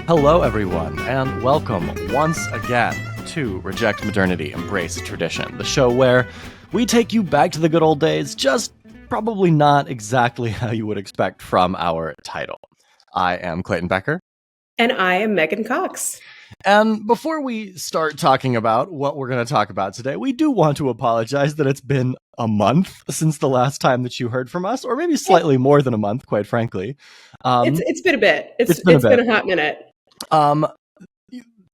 Hello, everyone, and welcome once again to Reject Modernity, Embrace Tradition, the show where we take you back to the good old days, just probably not exactly how you would expect from our title. I am Clayton Becker. And I am Megan Cox. And before we start talking about what we're going to talk about today, we do want to apologize that it's been a month since the last time that you heard from us, or maybe slightly more than a month, quite frankly. It's been a bit. It's been a hot minute.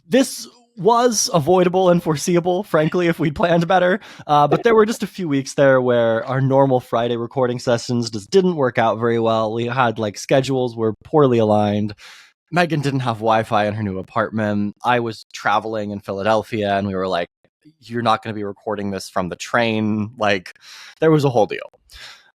This was avoidable and foreseeable, frankly, if we'd planned better. But there were just a few weeks there where our normal Friday recording sessions just didn't work out very well. We had schedules were poorly aligned. Megan didn't have Wi-Fi in her new apartment. I was traveling in Philadelphia, and we were like, you're not going to be recording this from the train. There was a whole deal.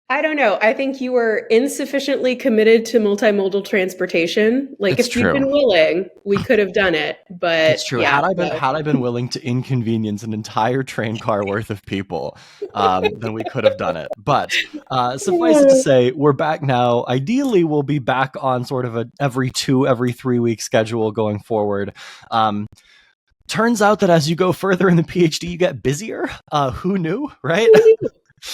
I don't know. I think you were insufficiently committed to multimodal transportation. If you'd been willing, we could have done it. But it's true. Yeah, had I been willing to inconvenience an entire train car worth of people, then we could have done it. But suffice it to say, we're back now. Ideally, we'll be back on sort of a every 3 week schedule going forward. Turns out that as you go further in the PhD, you get busier. Who knew, right?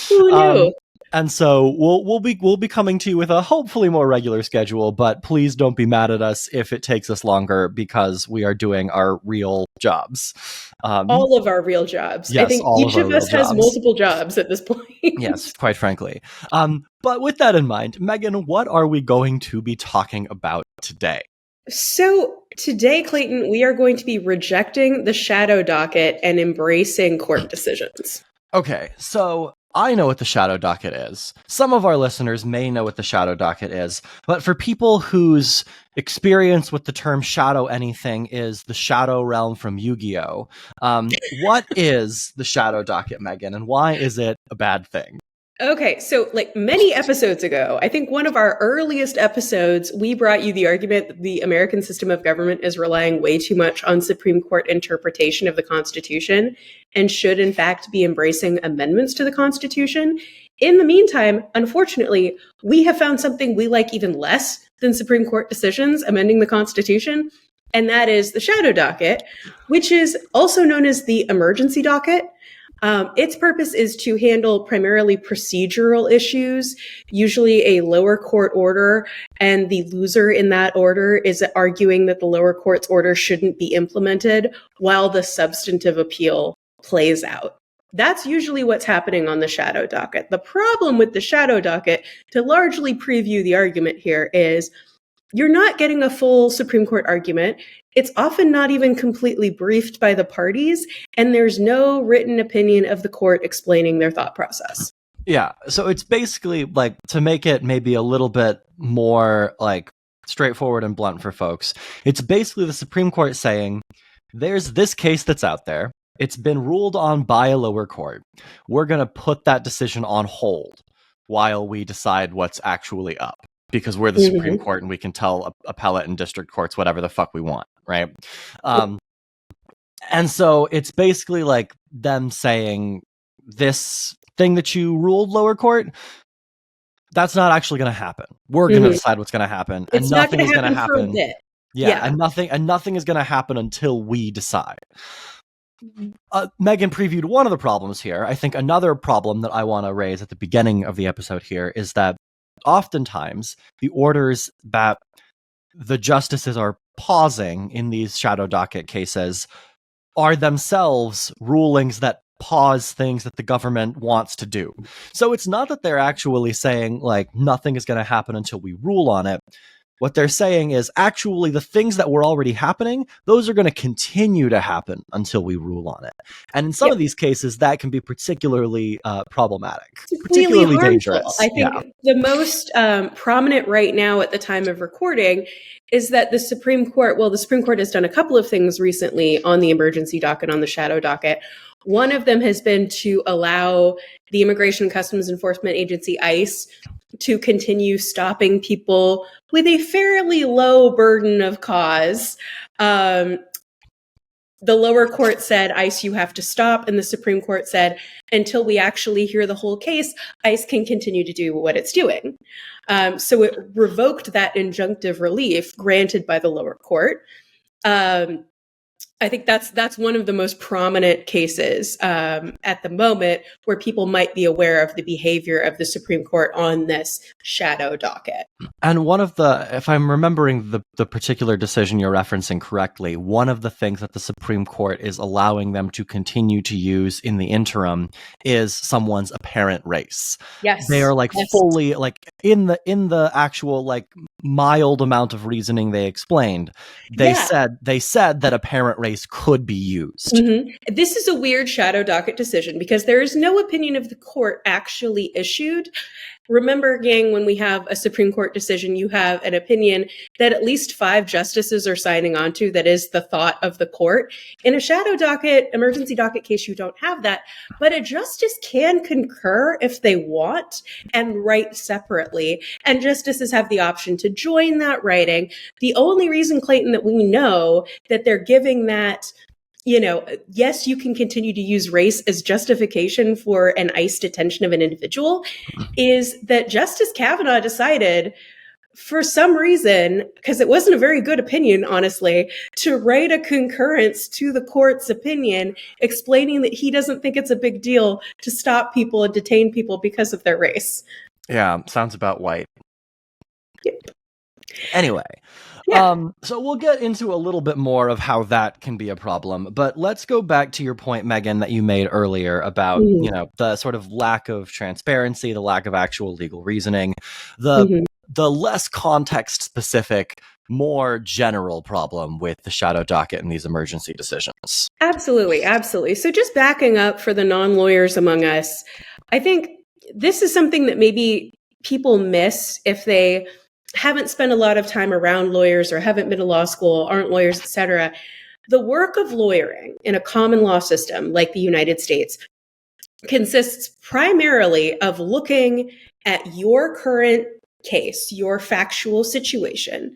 Who knew? And so we'll be coming to you with a hopefully more regular schedule, but please don't be mad at us if it takes us longer because we are doing our real jobs. All of our real jobs. Yes, I think each of us has multiple jobs at this point. Yes, quite frankly. But with that in mind, Megan, what are we going to be talking about today? So today, Clayton, we are going to be rejecting the shadow docket and embracing court decisions. Okay, so I know what the shadow docket is. Some of our listeners may know what the shadow docket is, but for people whose experience with the term shadow anything is the shadow realm from Yu-Gi-Oh! What is the shadow docket, Megan, and why is it a bad thing? Okay, so many episodes ago, I think one of our earliest episodes, we brought you the argument that the American system of government is relying way too much on Supreme Court interpretation of the Constitution and should in fact be embracing amendments to the Constitution. In the meantime, unfortunately, we have found something we like even less than Supreme Court decisions amending the Constitution, and that is the shadow docket, which is also known as the emergency docket. Its purpose is to handle primarily procedural issues, usually a lower court order, and the loser in that order is arguing that the lower court's order shouldn't be implemented while the substantive appeal plays out. That's usually what's happening on the shadow docket. The problem with the shadow docket, to largely preview the argument here, is you're not getting a full Supreme Court argument. It's often not even completely briefed by the parties, and there's no written opinion of the court explaining their thought process. Yeah, so it's basically to make it maybe a little bit more straightforward and blunt for folks. It's basically the Supreme Court saying, there's this case that's out there. It's been ruled on by a lower court. We're going to put that decision on hold while we decide what's actually up. Because we're the Supreme Court and we can tell appellate and district courts whatever the fuck we want, right? And so it's basically them saying, this thing that you ruled, lower court, that's not actually going to happen. We're going to decide what's going to happen, and nothing is going to happen. Yeah, and nothing is going to happen until we decide. Megan previewed one of the problems here. I think another problem that I want to raise at the beginning of the episode here is that oftentimes the orders that the justices are pausing in these shadow docket cases are themselves rulings that pause things that the government wants to do. So it's not that they're actually saying nothing is going to happen until we rule on it. What they're saying is actually the things that were already happening, those are going to continue to happen until we rule on it. And in some of these cases, that can be particularly problematic, particularly dangerous. I think the most prominent right now at the time of recording is that the Supreme Court has done a couple of things recently on the emergency docket, on the shadow docket. One of them has been to allow the Immigration and Customs Enforcement Agency, ICE, to continue stopping people with a fairly low burden of cause The lower court said, ICE, you have to stop. And the Supreme Court said, until we actually hear the whole case, ICE can continue to do what it's doing. So it revoked that injunctive relief granted by the lower court. I think that's one of the most prominent cases at the moment where people might be aware of the behavior of the Supreme Court on this shadow docket. And one of the, if I'm remembering the particular decision you're referencing correctly, one of the things that the Supreme Court is allowing them to continue to use in the interim is someone's apparent race. Yes. They are fully in the actual mild amount of reasoning they explained. They said that apparent race could be used. Mm-hmm. This is a weird shadow docket decision because there is no opinion of the court actually issued. Remember, gang, when we have a Supreme Court decision, you have an opinion that at least 5 justices are signing on to that is the thought of the court. In a shadow docket, emergency docket case, you don't have that, but a justice can concur if they want and write separately. And justices have the option to join that writing. The only reason, Clayton, that we know that they're giving that, yes, you can continue to use race as justification for an ICE detention of an individual, is that Justice Kavanaugh decided, for some reason, because it wasn't a very good opinion, honestly, to write a concurrence to the court's opinion explaining that he doesn't think it's a big deal to stop people and detain people because of their race. Yeah, sounds about white. Yep. Anyway. Yeah. So we'll get into a little bit more of how that can be a problem, but let's go back to your point, Megan, that you made earlier about, the sort of lack of transparency, the lack of actual legal reasoning, the less context specific, more general problem with the shadow docket and these emergency decisions. Absolutely. Absolutely. So just backing up for the non-lawyers among us, I think this is something that maybe people miss if they haven't spent a lot of time around lawyers or haven't been to law school, aren't lawyers, etc. The work of lawyering in a common law system like the United States consists primarily of looking at your current case, your factual situation,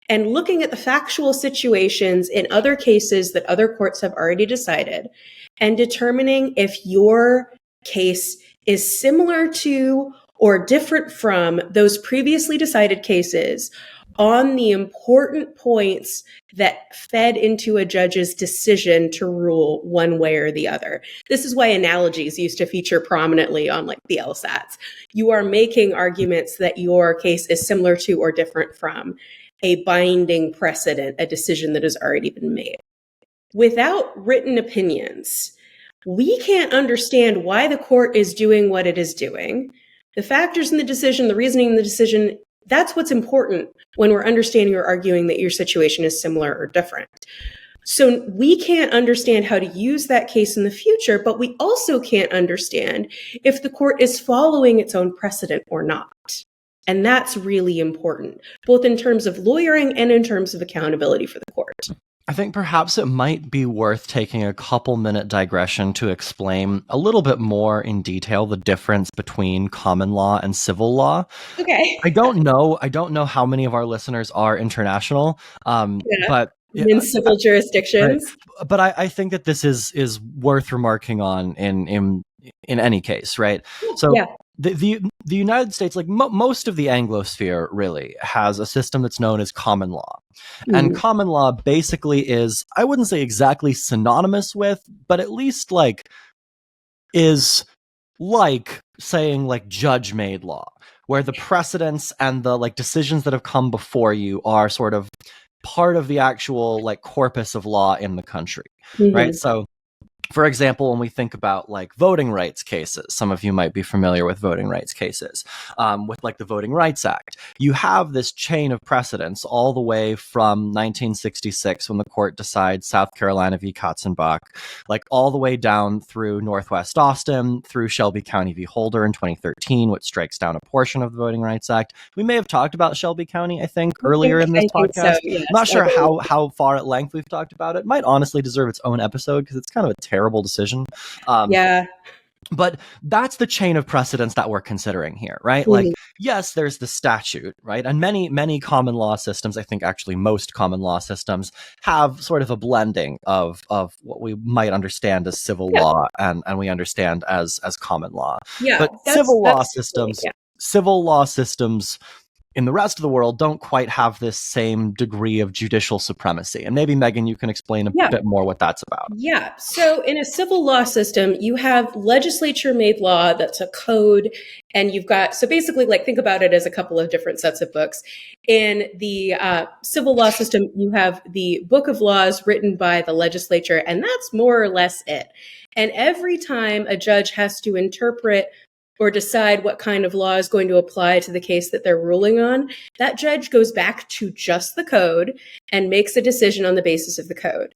and looking at the factual situations in other cases that other courts have already decided and determining if your case is similar to or different from those previously decided cases on the important points that fed into a judge's decision to rule one way or the other. This is why analogies used to feature prominently on the LSATs. You are making arguments that your case is similar to or different from a binding precedent, a decision that has already been made. Without written opinions, we can't understand why the court is doing what it is doing. The factors in the decision, the reasoning in the decision, that's what's important when we're understanding or arguing that your situation is similar or different. So we can't understand how to use that case in the future, but we also can't understand if the court is following its own precedent or not. And that's really important, both in terms of lawyering and in terms of accountability for the court. I think perhaps it might be worth taking a couple-minute digression to explain a little bit more in detail the difference between common law and civil law. Okay. I don't know how many of our listeners are international, but in civil jurisdictions. Right. But I think that this is worth remarking on in any case, right? So the United States, most of the Anglosphere, really has a system that's known as common law. And common law basically is, I wouldn't say exactly synonymous with, but at least is saying judge-made law, where the precedents and the decisions that have come before you are sort of part of the actual corpus of law in the country, right? So for example, when we think about voting rights cases, some of you might be familiar with voting rights cases, with the Voting Rights Act. You have this chain of precedents all the way from 1966 when the court decides South Carolina v. Katzenbach, all the way down through Northwest Austin, through Shelby County v. Holder in 2013, which strikes down a portion of the Voting Rights Act. We may have talked about Shelby County, I think, earlier in this podcast. So, yes. I'm not sure how far at length we've talked about it. Might honestly deserve its own episode because it's kind of a terrible decision. But that's the chain of precedence that we're considering here, right? Mhm. Like, yes, there's the statute, right? And many common law systems, I think actually most common law systems, have sort of a blending of what we might understand as civil Yeah. law and we understand as common law. Yeah, But that's yeah. civil law systems in the rest of the world don't quite have this same degree of judicial supremacy. And maybe, Megan, you can explain a Yeah. bit more what that's about. Yeah. So in a civil law system, you have legislature made law that's a code. And you've got, so basically, like, think about it as a couple of different sets of books. In the civil law system, you have the book of laws written by the legislature, and that's more or less it. And every time a judge has to interpret or decide what kind of law is going to apply to the case that they're ruling on, that judge goes back to just the code and makes a decision on the basis of the code.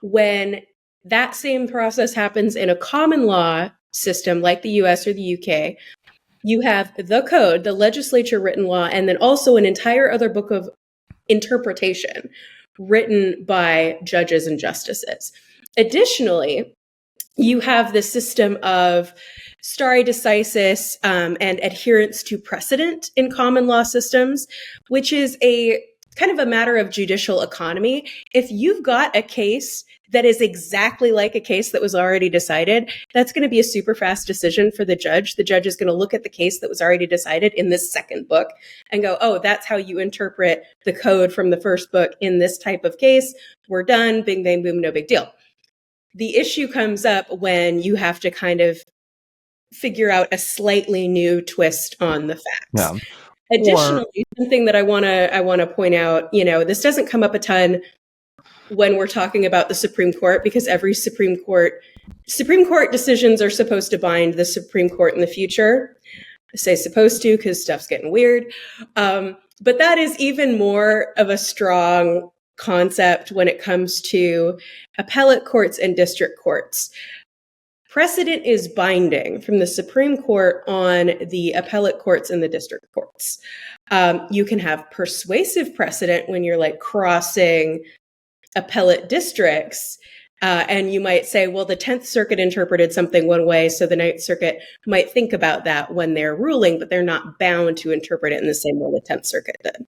When that same process happens in a common law system like the US or the UK, you have the code, the legislature written law, and then also an entire other book of interpretation written by judges and justices. Additionally, you have the system of stare decisis and adherence to precedent in common law systems, which is a kind of a matter of judicial economy. If you've got a case that is exactly like a case that was already decided, that's going to be a super fast decision for the judge. The judge is going to look at the case that was already decided in this second book and go, oh, that's how you interpret the code from the first book in this type of case. We're done. Bing, bang, boom, no big deal. The issue comes up when you have to kind of figure out a slightly new twist on the facts. Yeah. Additionally, something that I want to point out, this doesn't come up a ton when we're talking about the Supreme Court, because every Supreme Court decisions are supposed to bind the Supreme Court in the future. I say supposed to because stuff's getting weird. But that is even more of a strong concept when it comes to appellate courts and district courts. Precedent is binding from the Supreme Court on the appellate courts and the district courts. You can have persuasive precedent when you're like crossing appellate districts. And you might say, well, the 10th Circuit interpreted something one way, so the 9th Circuit might think about that when they're ruling, but they're not bound to interpret it in the same way the 10th Circuit did.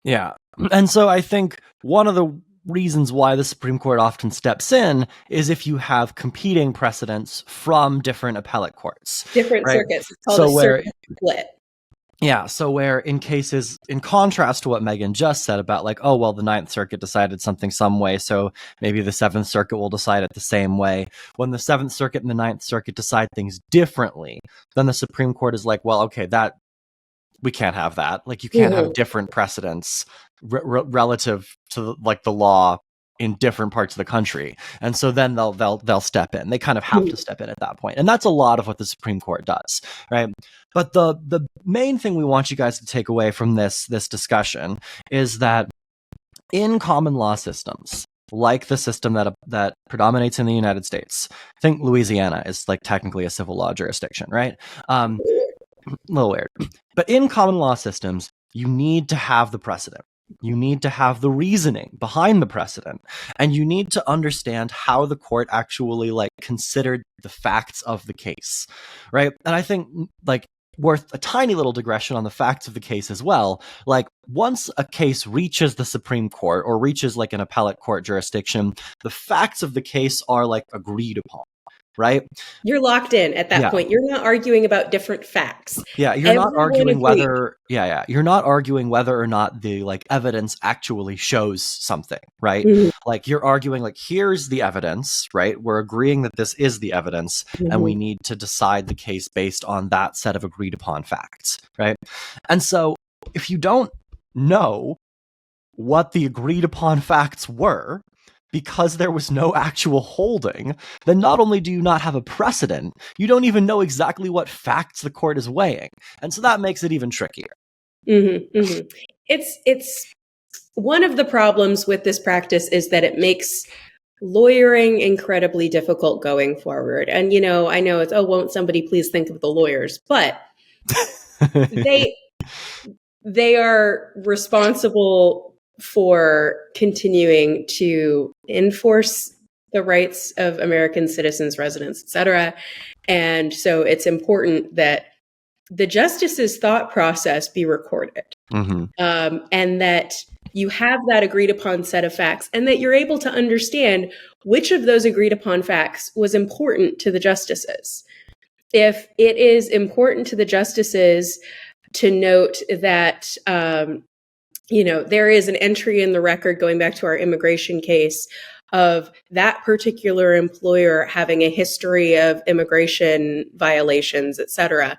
Yeah. And so I think one of the reasons why the Supreme Court often steps in is if you have competing precedents from different appellate courts. Different circuits. It's called So a where circuit split. Yeah, so where in cases, in contrast to what Megan just said about like, oh, well, the 9th Circuit decided something some way, so maybe the 7th Circuit will decide it the same way. When the 7th Circuit and the 9th Circuit decide things differently, then the Supreme Court is like, well, okay, that we can't have that. Like, you can't have different precedents relative to like the law in different parts of the country. And so then they'll step in. They kind of have to step in at that point. And that's a lot of what the Supreme Court does, right? But the main thing we want you guys to take away from this discussion is that in common law systems, like the system that predominates in the United States, I think Louisiana is like technically a civil law jurisdiction, right? A little weird. But in common law systems, you need to have the precedent. You need to have the reasoning behind the precedent, and you need to understand how the court actually like considered the facts of the case, right? And I think like worth a tiny little digression on the facts of the case as well. Like once a case reaches the Supreme Court or reaches like an appellate court jurisdiction, the facts of the case are like agreed upon. Right? You're locked in at that point. You're not arguing about different facts. Yeah, you're not arguing whether you're not arguing whether or not the like evidence actually shows something, right? Like you're arguing like here's the evidence, right? We're agreeing that this is the evidence and we need to decide the case based on that set of agreed upon facts, right? And so if you don't know what the agreed upon facts were, because there was no actual holding, then not only do you not have a precedent, you don't even know exactly what facts the court is weighing. And so that makes it even trickier. It's one of the problems with this practice is that it makes lawyering incredibly difficult going forward. And, I know it's, oh, won't somebody please think of the lawyers? But they are responsible for continuing to enforce the rights of American citizens, residents, etc. And so it's important that the justice's thought process be recorded, and that you have that agreed upon set of facts, and that you're able to understand which of those agreed upon facts was important to the justices. If it is important to the justices to note that, there is an entry in the record going back to our immigration case of that particular employer having a history of immigration violations, et cetera.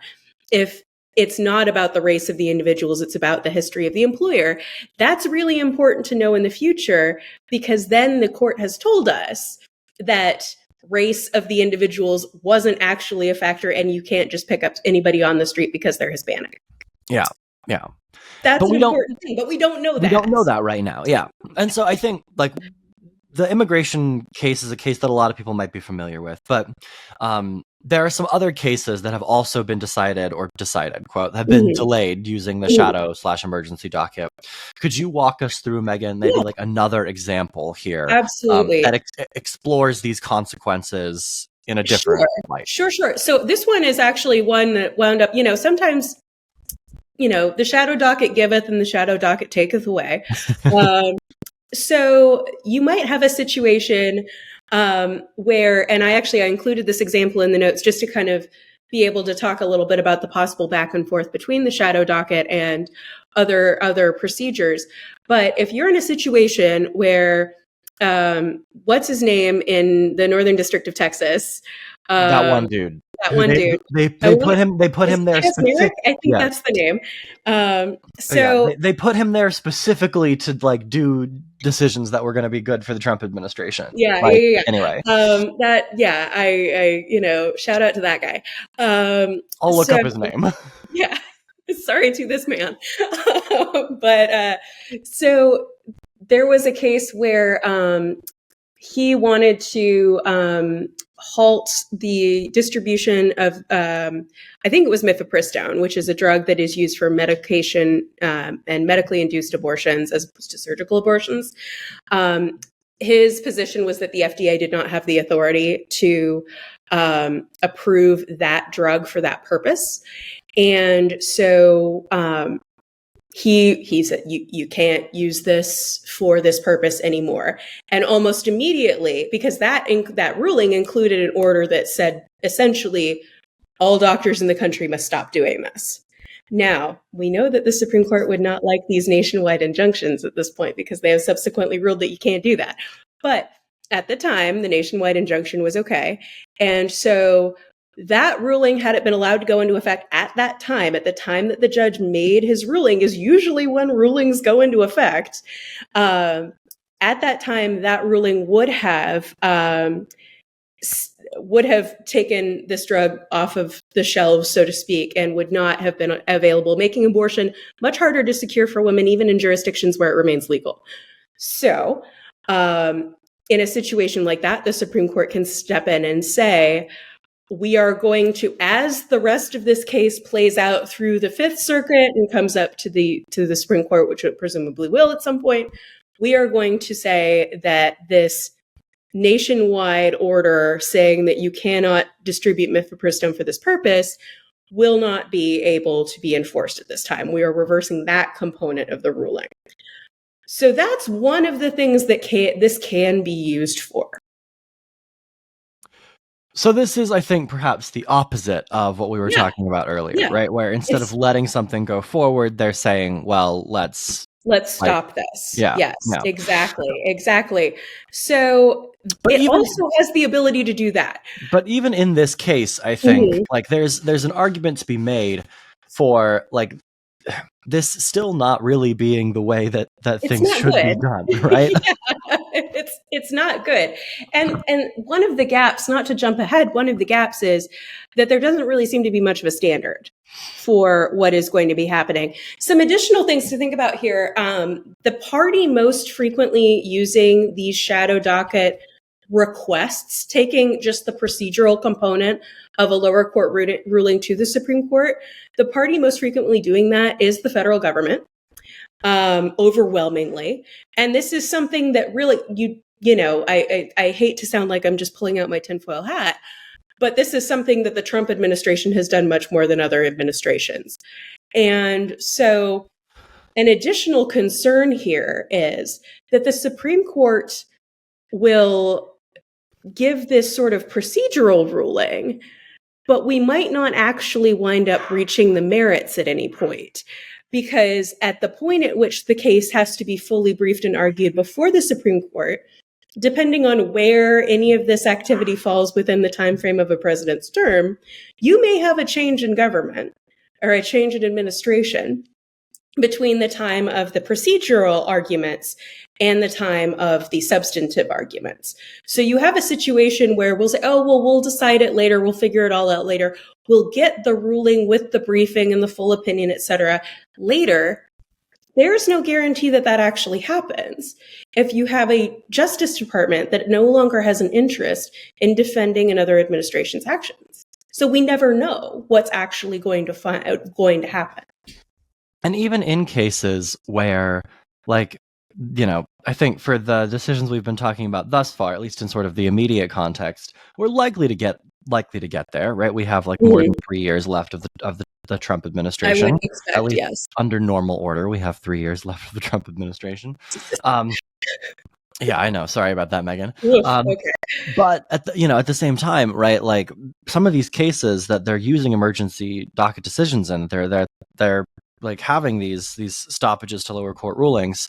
If it's not about the race of the individuals, it's about the history of the employer, that's really important to know in the future, because then the court has told us that race of the individuals wasn't actually a factor, and you can't just pick up anybody on the street because they're Hispanic. Yeah. That's an important thing, but we don't know that. We don't know that right now, yeah. And so I think, like, the immigration case is a case that a lot of people might be familiar with, but there are some other cases that have also been decided, quote, have been delayed using the shadow/emergency docket. Could you walk us through, Megan, maybe like another example here? Absolutely. That explores these consequences in a different light. Sure. So this one is actually one that wound up, sometimes, the shadow docket giveth and the shadow docket taketh away. So you might have a situation where, and I included this example in the notes just to kind of be able to talk a little bit about the possible back and forth between the shadow docket and other procedures. But if you're in a situation where, what's his name in the Northern District of Texas? That one dude. They put him there. I think that's the name. They put him there specifically to like do decisions that were going to be good for the Trump administration. Yeah. Anyway, I shout out to that guy. I'll look up his name. Yeah. Sorry to this man. But so there was a case where he wanted to halt the distribution of, I think it was mifepristone, which is a drug that is used for medication and medically induced abortions as opposed to surgical abortions. His position was that the FDA did not have the authority to approve that drug for that purpose. And so he said, you can't use this for this purpose anymore. And almost immediately, because that ruling included an order that said, essentially, all doctors in the country must stop doing this. Now, we know that the Supreme Court would not like these nationwide injunctions at this point because they have subsequently ruled that you can't do that. But at the time, the nationwide injunction was okay. And so that ruling, had it been allowed to go into effect at the time that the judge made his ruling, is usually when rulings go into effect. At that time, that ruling would have taken this drug off of the shelves, so to speak, and would not have been available, making abortion much harder to secure for women, even in jurisdictions where it remains legal. So, in a situation like that, the Supreme Court can step in and say, we are going to, as the rest of this case plays out through the Fifth Circuit and comes up to the Supreme Court, which it presumably will at some point, we are going to say that this nationwide order saying that you cannot distribute mifepristone for this purpose will not be able to be enforced at this time. We are reversing that component of the ruling. So that's one of the things that this can be used for. So this is, I think, perhaps the opposite of what we were talking about earlier, right? Where instead of letting something go forward, they're saying, well, let's stop this. Yeah. Yes, yeah. Exactly. So it also has the ability to do that. But even in this case, I think like there's an argument to be made for like this still not really being the way that things should be done, right? It's not good. And one of the gaps, not to jump ahead, one of the gaps is that there doesn't really seem to be much of a standard for what is going to be happening. Some additional things to think about here. The party most frequently using these shadow docket requests, taking just the procedural component of a lower court ruling to the Supreme Court, the party most frequently doing that is the federal government, overwhelmingly. And this is something that really, I hate to sound like I'm just pulling out my tinfoil hat, But this is something that the Trump administration has done much more than other administrations. And so an additional concern here is that the Supreme Court will give this sort of procedural ruling, but we might not actually wind up reaching the merits at any point. Because at the point at which the case has to be fully briefed and argued before the Supreme Court, depending on where any of this activity falls within the time frame of a president's term, you may have a change in government or a change in administration between the time of the procedural arguments and the time of the substantive arguments. So you have a situation where we'll say, oh, well, we'll decide it later. We'll figure it all out later. We'll get the ruling with the briefing and the full opinion, et cetera, later. There's no guarantee that that actually happens. If you have a Justice Department that no longer has an interest in defending another administration's actions. So we never know what's actually going to happen. And even in cases where, like, you know, I think for the decisions we've been talking about thus far, at least in sort of the immediate context, we're likely to get there, right? We have like more than 3 years left of the Trump administration. I would expect, at least yes. Under normal order, we have 3 years left of the Trump administration. Yeah, I know. Sorry about that, Megan. Okay. But at the same time, right? Like some of these cases that they're using emergency docket decisions in, they're like having these stoppages to lower court rulings.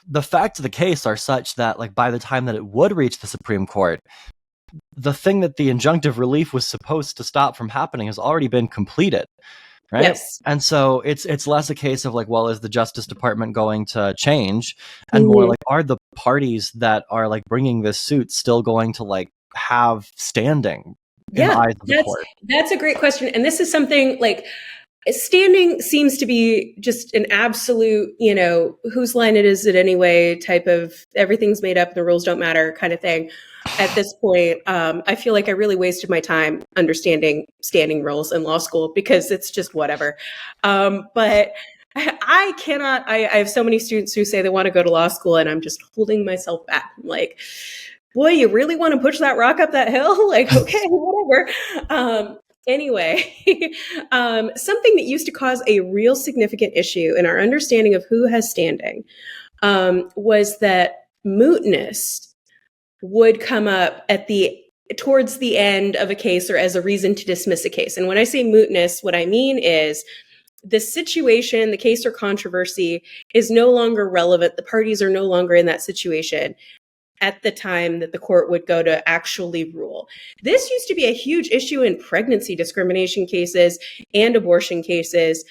The facts of the case are such that, like, by the time that it would reach the Supreme Court, the thing that the injunctive relief was supposed to stop from happening has already been completed, right? Yes. And so it's less a case of like, well, is the Justice Department going to change, and more like, are the parties that are like bringing this suit still going to like have standing in the eyes of the court? That's a great question, and this is something like. Standing seems to be just an absolute, whose line it is it anyway type of everything's made up, the rules don't matter kind of thing. At this point, I feel like I really wasted my time understanding standing rules in law school because it's just whatever. But I cannot, I have so many students who say they want to go to law school and I'm just holding myself back. I'm like, boy, you really want to push that rock up that hill? Like, okay, whatever. Anyway, something that used to cause a real significant issue in our understanding of who has standing was that mootness would come up towards the end of a case or as a reason to dismiss a case. And when I say mootness, what I mean is the situation, the case or controversy is no longer relevant. The parties are no longer in that situation at the time that the court would go to actually rule. This used to be a huge issue in pregnancy discrimination cases and abortion cases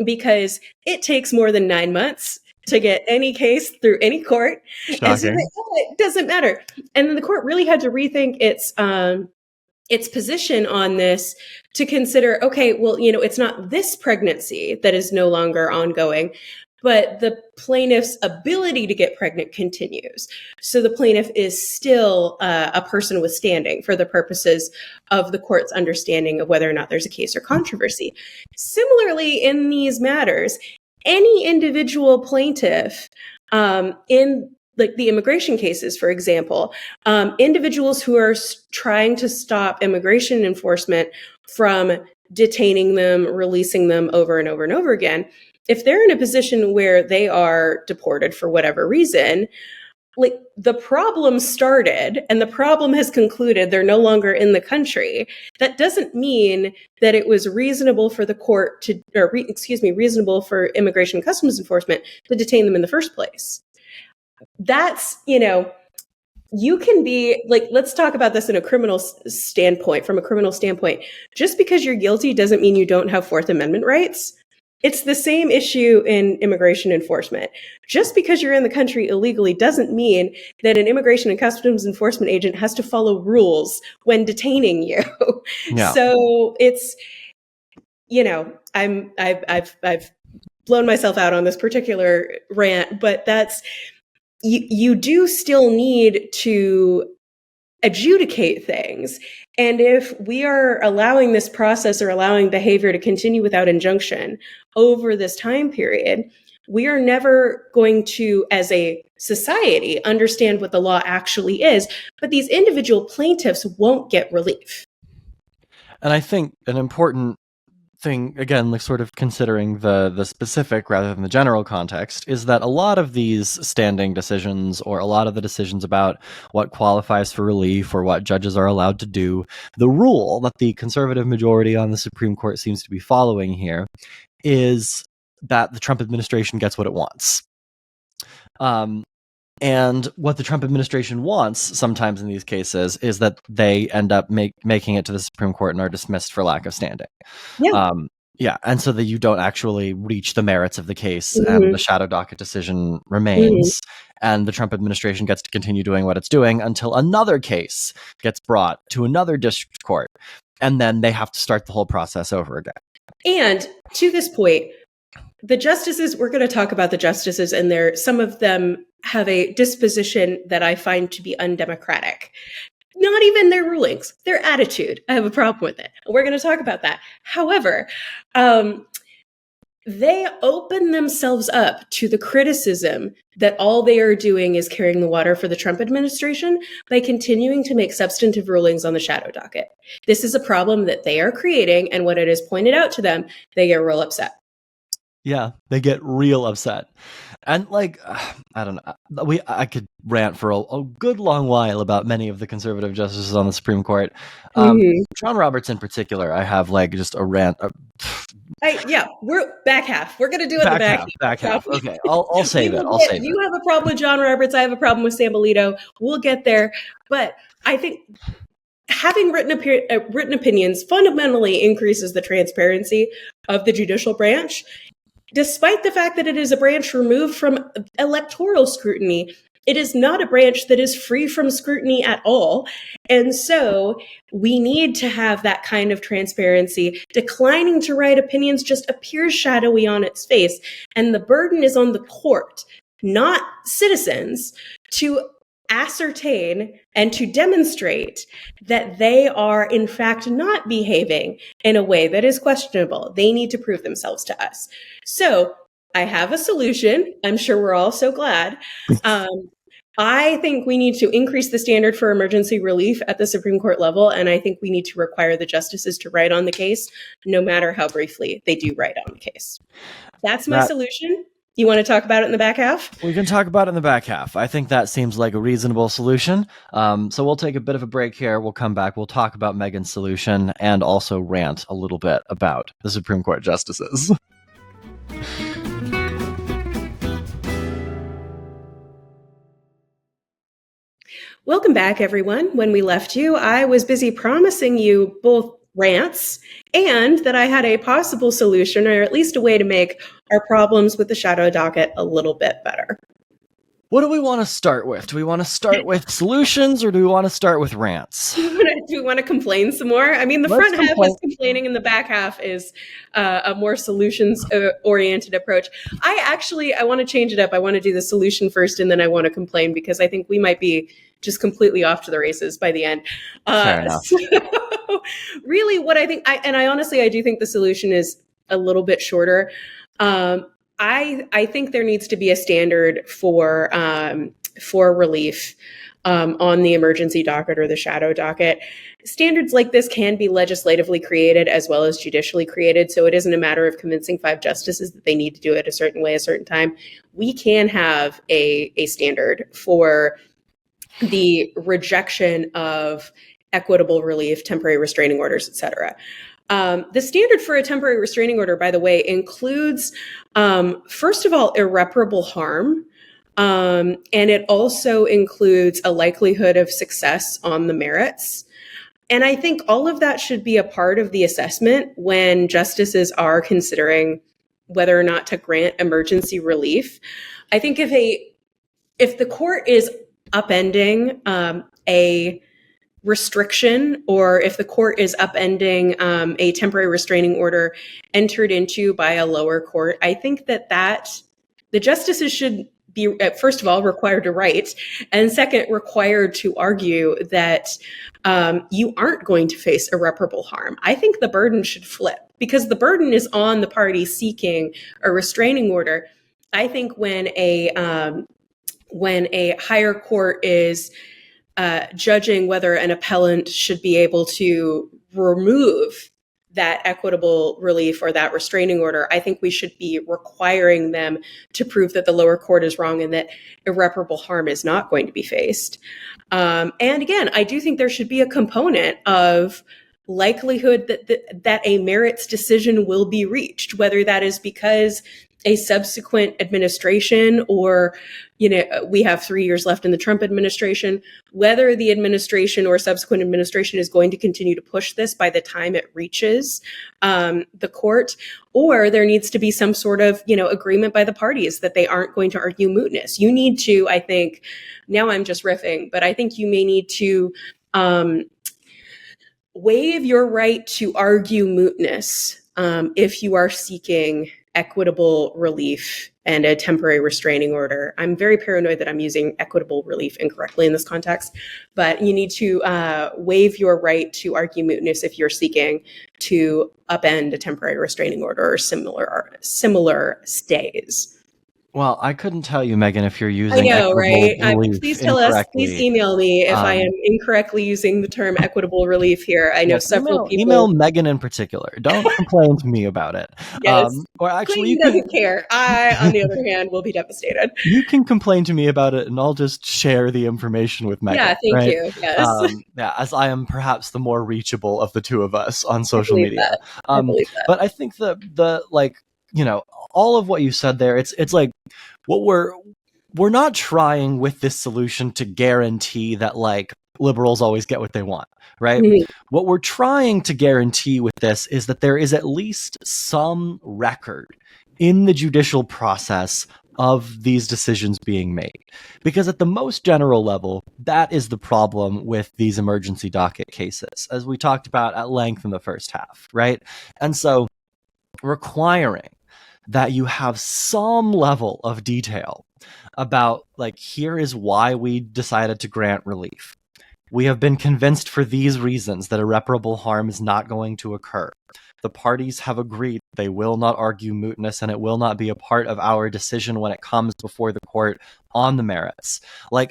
because it takes more than 9 months to get any case through any court. And so it doesn't matter. And then the court really had to rethink its position on this to consider, okay, well, it's not this pregnancy that is no longer ongoing, but the plaintiff's ability to get pregnant continues. So the plaintiff is still a person with standing for the purposes of the court's understanding of whether or not there's a case or controversy. Similarly, in these matters, any individual plaintiff in like the immigration cases, for example, individuals who are trying to stop immigration enforcement from detaining them, releasing them over and over and over again, if they're in a position where they are deported for whatever reason, like the problem started and the problem has concluded, they're no longer in the country. That doesn't mean that it was reasonable for the court reasonable for Immigration and Customs Enforcement to detain them in the first place. That's, you can be like, let's talk about this in a criminal standpoint, from a criminal standpoint. Just because you're guilty doesn't mean you don't have Fourth Amendment rights. It's the same issue in immigration enforcement. Just because you're in the country illegally doesn't mean that an Immigration and Customs Enforcement agent has to follow rules when detaining you. Yeah. So it's, I've blown myself out on this particular rant, but that's, you do still need to adjudicate things. And if we are allowing this process or allowing behavior to continue without injunction over this time period, we are never going to, as a society, understand what the law actually is. But these individual plaintiffs won't get relief. And I think an important thing, again, like sort of considering the specific rather than the general context, is that a lot of these standing decisions, or a lot of the decisions about what qualifies for relief or what judges are allowed to do, the rule that the conservative majority on the Supreme Court seems to be following here is that the Trump administration gets what it wants. And what the Trump administration wants sometimes in these cases is that they end up making it to the Supreme Court and are dismissed for lack of standing. Yeah. And so that you don't actually reach the merits of the case, and the shadow docket decision remains, and the Trump administration gets to continue doing what it's doing until another case gets brought to another district court, and then they have to start the whole process over again. And to this point, the justices, we're going to talk about the justices, and some of them have a disposition that I find to be undemocratic. Not even their rulings, their attitude. I have a problem with it. We're going to talk about that. However, they open themselves up to the criticism that all they are doing is carrying the water for the Trump administration by continuing to make substantive rulings on the shadow docket. This is a problem that they are creating, and when it is pointed out to them, they get real upset. Yeah, they get real upset. And like, I don't know, I could rant for a good long while about many of the conservative justices on the Supreme Court. John Roberts in particular, I have like just a rant. We're back half. We're going to do it in the back half. Back half. Okay, I'll save it. I'll save it. You have a problem with John Roberts. I have a problem with Sam Alito. We'll get there. But I think having written opinions fundamentally increases the transparency of the judicial branch. Despite the fact that it is a branch removed from electoral scrutiny, it is not a branch that is free from scrutiny at all. And so we need to have that kind of transparency. Declining to write opinions just appears shadowy on its face. And the burden is on the court, not citizens, to ascertain and to demonstrate that they are in fact not behaving in a way that is questionable. They need to prove themselves to us. So I have a solution. I'm sure we're all so glad. I think we need to increase the standard for emergency relief at the Supreme Court level, and I think we need to require the justices to write on the case, no matter how briefly they do write on the case. That's my solution. You want to talk about it in the back half? We can talk about it in the back half. I think that seems like a reasonable solution. So we'll take a bit of a break here. We'll come back. We'll talk about Megan's solution and also rant a little bit about the Supreme Court justices. Welcome back, everyone. When we left you, I was busy promising you both rants and that I had a possible solution, or at least a way to make our problems with the shadow docket a little bit better. What do we want to start with? Do we want to start with solutions, or do we want to start with rants? Do we want to complain some more? I mean, the front half is complaining and the back half is a more solutions-oriented approach. I want to change it up. I want to do the solution first, and then I want to complain, because I think we might be just completely off to the races by the end. Fair enough. So really what I think, I do think the solution is a little bit shorter. I think there needs to be a standard for relief on the emergency docket or the shadow docket. Standards like this can be legislatively created as well as judicially created, so it isn't a matter of convincing 5 justices that they need to do it a certain way, a certain time. We can have a standard for the rejection of equitable relief, temporary restraining orders, et cetera. The standard for a temporary restraining order, by the way, includes, first of all, irreparable harm. And it also includes a likelihood of success on the merits. And I think all of that should be a part of the assessment when justices are considering whether or not to grant emergency relief. I think if the court is upending a restriction, or if the court is upending a temporary restraining order entered into by a lower court, I think that the justices should be, first of all, required to write, and second, required to argue that you aren't going to face irreparable harm. I think the burden should flip, because the burden is on the party seeking a restraining order. I think when a higher court is judging whether an appellant should be able to remove that equitable relief or that restraining order, I think we should be requiring them to prove that the lower court is wrong and that irreparable harm is not going to be faced. And again, I do think there should be a component of likelihood that a merits decision will be reached, whether that is because a subsequent administration or, we have 3 years left in the Trump administration, whether the administration or subsequent administration is going to continue to push this by the time it reaches the court, or there needs to be some sort of, agreement by the parties that they aren't going to argue mootness. You need to, I think, now I'm just riffing, but I think you may need to waive your right to argue mootness if you are seeking equitable relief and a temporary restraining order. I'm very paranoid that I'm using equitable relief incorrectly in this context, but you need to waive your right to argue mootness if you're seeking to upend a temporary restraining order or similar stays. Well, I couldn't tell you, Megan, if you're using I know, right? relief Please tell us, please incorrectly. email me if I am incorrectly using the term equitable relief here. I know several people. Email Megan in particular. Don't complain to me about it. Yes. Or actually, Clayton doesn't care. I, on the other hand, will be devastated. You can complain to me about it, and I'll just share the information with Megan. Yeah, thank you. Yes. As I am perhaps the more reachable of the two of us on social media. I believe that. But I think all of what you said there, it's like what we're not trying with this solution to guarantee that liberals always get what they want, right? Mm-hmm. What we're trying to guarantee with this is that there is at least some record in the judicial process of these decisions being made. Because at the most general level, that is the problem with these emergency docket cases, as we talked about at length in the first half, right? And so requiring that you have some level of detail about here is why we decided to grant relief. We have been convinced for these reasons that irreparable harm is not going to occur. The parties have agreed they will not argue mootness, and it will not be a part of our decision when it comes before the court on the merits.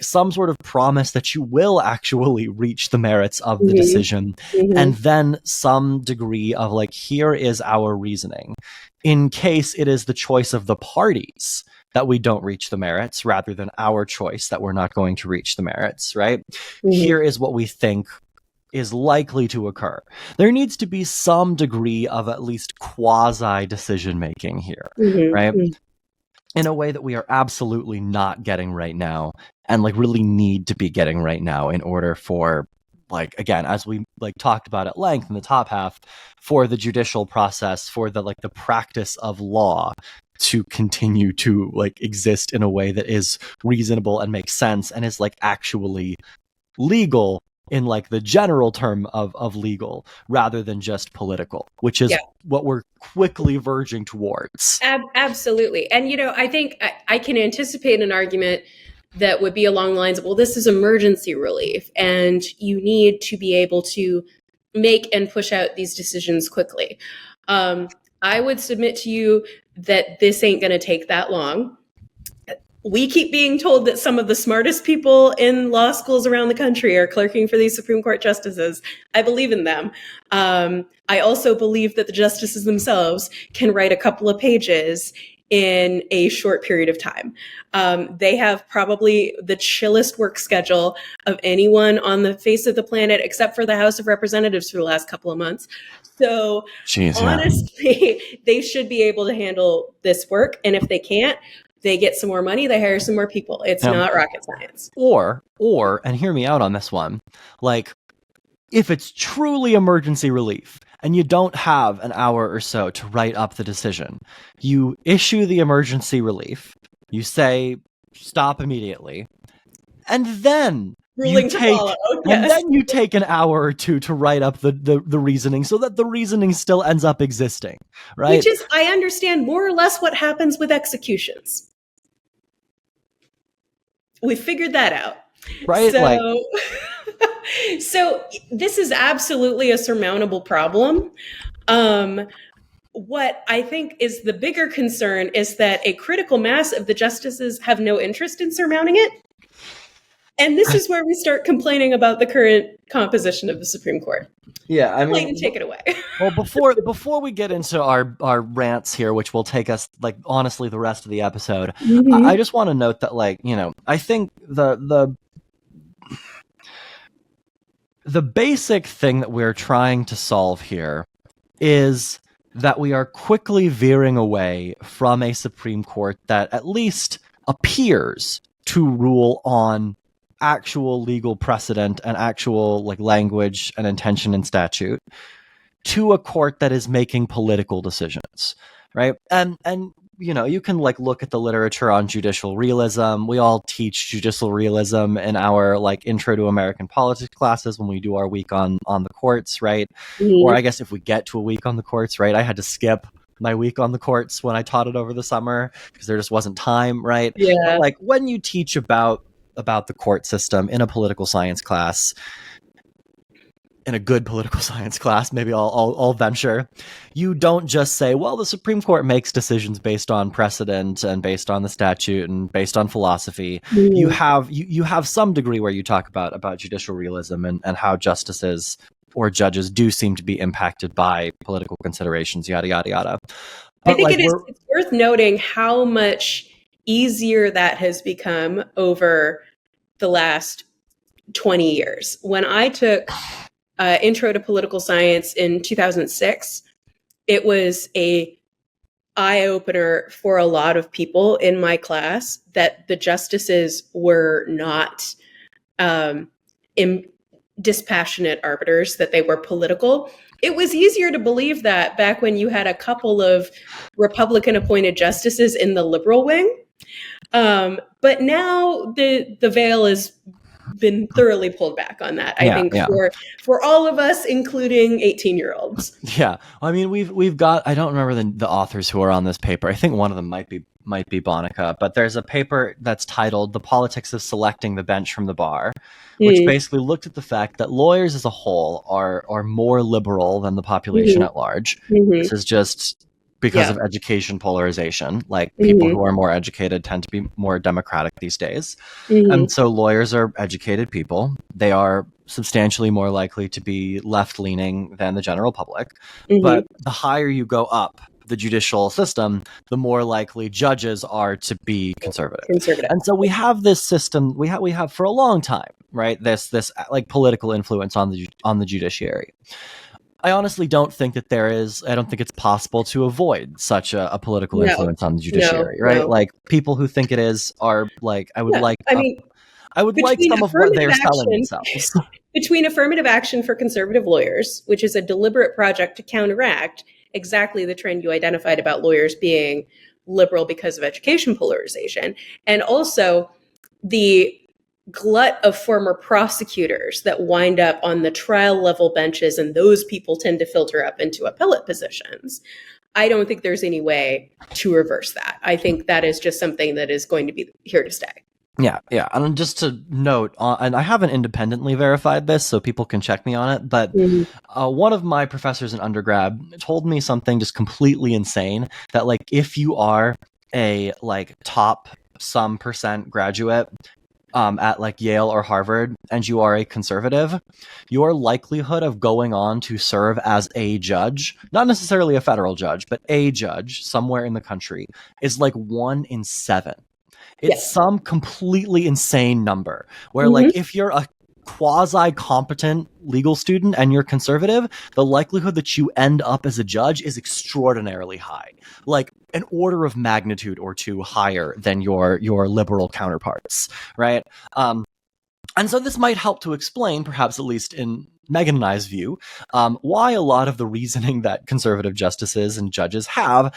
Some sort of promise that you will actually reach the merits of the decision, and then some degree of here is our reasoning. In case it is the choice of the parties that we don't reach the merits, rather than our choice that we're not going to reach the merits, right? Here is what we think is likely to occur. There needs to be some degree of at least quasi-decision-making here, right? In a way that we are absolutely not getting right now, and really need to be getting right now in order for, again, as we talked about at length in the top half, for the judicial process, for the the practice of law to continue to exist in a way that is reasonable and makes sense and is actually legal in the general term of legal, rather than just political, which is what we're quickly verging towards. Absolutely. And, I think I can anticipate an argument that would be along the lines of, well, this is emergency relief, and you need to be able to make and push out these decisions quickly. I would submit to you that this ain't going to take that long. We keep being told that some of the smartest people in law schools around the country are clerking for these Supreme Court justices. I believe in them. I also believe that the justices themselves can write a couple of pages in a short period of time. They have probably the chillest work schedule of anyone on the face of the planet, except for the House of Representatives for the last couple of months. So honestly, they should be able to handle this work. And if they can't, they get some more money, they hire some more people. It's not rocket science. Or, and hear me out on this one, if it's truly emergency relief and you don't have an hour or so to write up the decision, you issue the emergency relief, you say stop immediately, and then you take an hour or two to write up the reasoning so that the reasoning still ends up existing, right? Which is, I understand more or less what happens with executions. We figured that out. Right? So this is absolutely a surmountable problem. What I think is the bigger concern is that a critical mass of the justices have no interest in surmounting it. And this is where we start complaining about the current composition of the Supreme Court. Yeah, I Clayton, mean, take it away. well, before we get into our rants here, which will take us like honestly the rest of the episode, I just want to note that I think the basic thing that we're trying to solve here is that we are quickly veering away from a Supreme Court that at least appears to rule on actual legal precedent and actual language and intention in statute to a court that is making political decisions, right? And you can look at the literature on judicial realism. We all teach judicial realism in our intro to American politics classes when we do our week on the courts, right? Or I guess if we get to a week on the courts, right? I had to skip my week on the courts when I taught it over the summer because there just wasn't time, right? Yeah. But when you teach about the court system in a political science class, in a good political science class, maybe I'll venture, you don't just say, well, the Supreme Court makes decisions based on precedent and based on the statute and based on philosophy. You have some degree where you talk about judicial realism and how justices or judges do seem to be impacted by political considerations, yada, yada, yada. But I think it's worth noting how much easier that has become over the last 20 years. When I took Intro to Political Science in 2006, it was a eye-opener for a lot of people in my class that the justices were not dispassionate arbiters, that they were political. It was easier to believe that back when you had a couple of Republican-appointed justices in the liberal wing. But now the veil has been thoroughly pulled back on that. I think for all of us, including 18-year-olds. Yeah, I mean we've got. I don't remember the authors who are on this paper. I think one of them might be Bonica, but there's a paper that's titled "The Politics of Selecting the Bench from the Bar," which basically looked at the fact that lawyers as a whole are more liberal than the population at large. This is just because of education polarization. People who are more educated tend to be more democratic these days. And so lawyers are educated people. They are substantially more likely to be left-leaning than the general public. But the higher you go up the judicial system, the more likely judges are to be conservative. And so we have this system, we have for a long time, right? This political influence on the judiciary. I honestly don't think that I don't think it's possible to avoid such a political influence on the judiciary, right? No. People who think it is are I would like some of what they're selling themselves. Between affirmative action for conservative lawyers, which is a deliberate project to counteract exactly the trend you identified about lawyers being liberal because of education polarization, and also the glut of former prosecutors that wind up on the trial level benches, and those people tend to filter up into appellate positions. I don't think there's any way to reverse that. I think that is just something that is going to be here to stay. Yeah. And just to note, and I haven't independently verified this, so people can check me on it, but one of my professors in undergrad told me something just completely insane, that if you are a top some percent graduate at Yale or Harvard, and you are a conservative, your likelihood of going on to serve as a judge, not necessarily a federal judge, but a judge somewhere in the country, is 1 in 7. It's some completely insane number where if you're a quasi-competent legal student and you're conservative, the likelihood that you end up as a judge is extraordinarily high, an order of magnitude or two higher than your liberal counterparts, right? And so this might help to explain, perhaps at least in Megan and I's view, why a lot of the reasoning that conservative justices and judges have